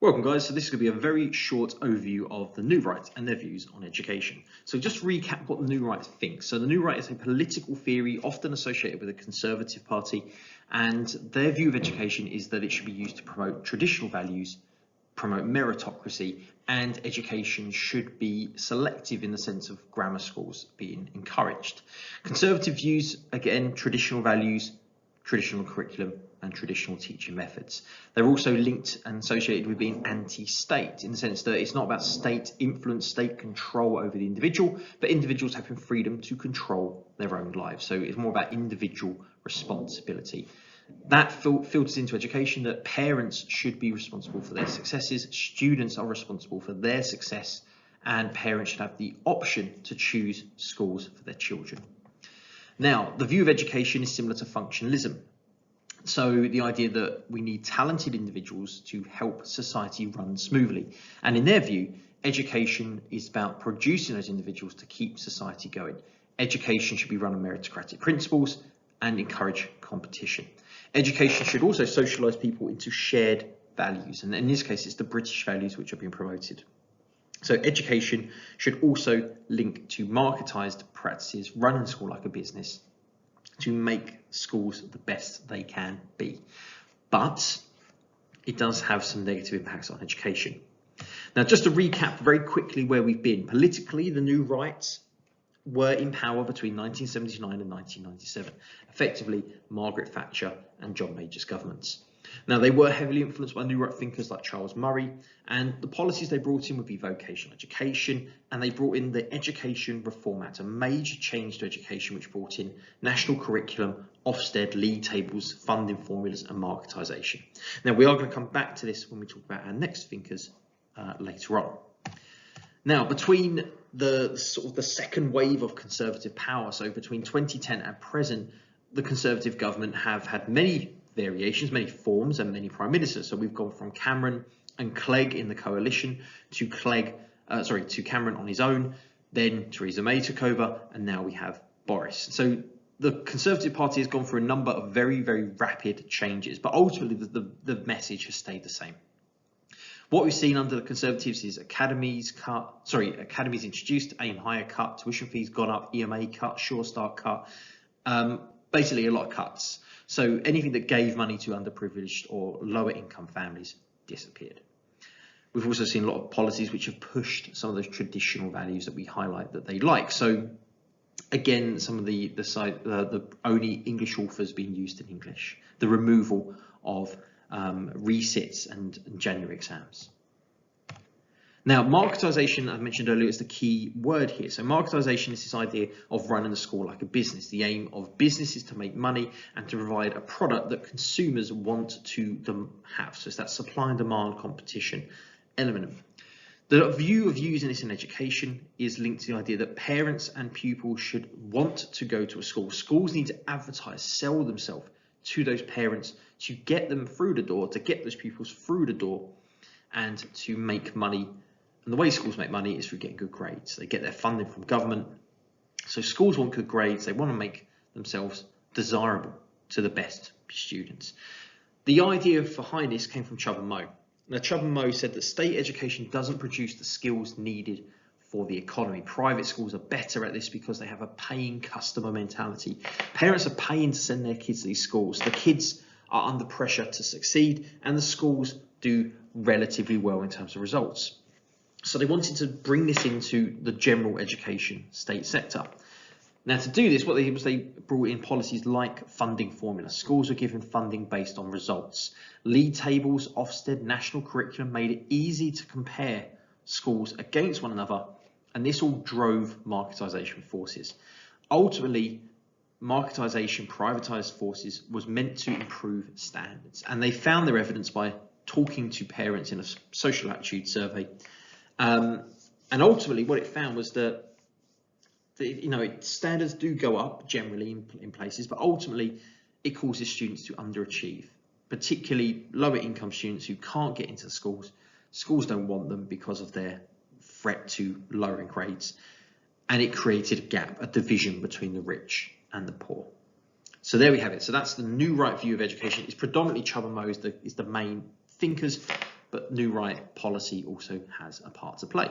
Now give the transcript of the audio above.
Welcome guys, so this is going to be a very short overview of the New Right and their views on education. So just to recap what the New Right think. So the New Right is a political theory often associated with the Conservative Party, and their view of education is that it should be used to promote traditional values, promote meritocracy, and education should be selective in the sense of grammar schools being encouraged. Conservative views, again, traditional values, traditional curriculum and traditional teaching methods. They're also linked and associated with being anti-state in the sense that it's not about state influence, state control over the individual, but individuals having freedom to control their own lives. So it's more about individual responsibility. That filters into education that parents should be responsible for their successes, students are responsible for their success, and parents should have the option to choose schools for their children. Now, the view of education is similar to functionalism. So the idea that we need talented individuals to help society run smoothly. And in their view, education is about producing those individuals to keep society going. Education should be run on meritocratic principles and encourage competition. Education should also socialise people into shared values. And in this case, it's the British values which are being promoted. So education should also link to marketised practices, running school like a business, to make schools the best they can be. But it does have some negative impacts on education. Now, just to recap very quickly where we've been. Politically, the New Right were in power between 1979 and 1997, effectively Margaret Thatcher and John Major's governments. Now, they were heavily influenced by New Right thinkers like Charles Murray, and the policies they brought in would be vocational education, and they brought in the Education Reform Act, a major change to education which brought in national curriculum, Ofsted, league tables, funding formulas, and marketisation. Now, we are going to come back to this when we talk about our next thinkers later on. Now, between the second wave of Conservative power, so between 2010 and present, the Conservative government have had many variations, many forms and many prime ministers. So we've gone from Cameron and Clegg in the coalition to Cameron on his own, then Theresa May took over, and now we have Boris. So the Conservative Party has gone through a number of very, very rapid changes, but ultimately the message has stayed the same. What we've seen under the Conservatives is academies introduced, aim higher cut, tuition fees gone up, EMA cut, Sure Start cut, basically a lot of cuts. So anything that gave money to underprivileged or lower income families disappeared. We've also seen a lot of policies which have pushed some of those traditional values that we highlight that they like. So again, some of the only English authors being used in English, the removal of resits and January exams. Now, marketisation, I mentioned earlier, is the key word here. So marketisation is this idea of running the school like a business. The aim of business is to make money and to provide a product that consumers want to have. So it's that supply and demand competition element. The view of using this in education is linked to the idea that parents and pupils should want to go to a school. Schools need to advertise, sell themselves to those parents to get them through the door, to get those pupils through the door and to make money. And the way schools make money is through getting good grades. They get their funding from government. So schools want good grades. They want to make themselves desirable to the best students. The idea for Highness came from Chubb and Moe. Now, Chubb and Moe said that state education doesn't produce the skills needed for the economy. Private schools are better at this because they have a paying customer mentality. Parents are paying to send their kids to these schools. The kids are under pressure to succeed, and the schools do relatively well in terms of results. So they wanted to bring this into the general education state sector. Now, to do this, what they did was they brought in policies like funding formula. Schools were given funding based on results. League tables, Ofsted, national curriculum made it easy to compare schools against one another, and this all drove marketisation forces. Ultimately, marketisation, privatised forces, was meant to improve standards, and they found their evidence by talking to parents in a social attitude survey. And ultimately what it found was that standards do go up generally in places, but ultimately it causes students to underachieve, particularly lower income students who can't get into the schools. Schools don't want them because of their threat to lowering grades, and it created a gap, a division between the rich and the poor. So there we have it. So that's the New Right view of education. It's predominantly Chubb and Moe is the main thinkers. but New Right policy also has a part to play.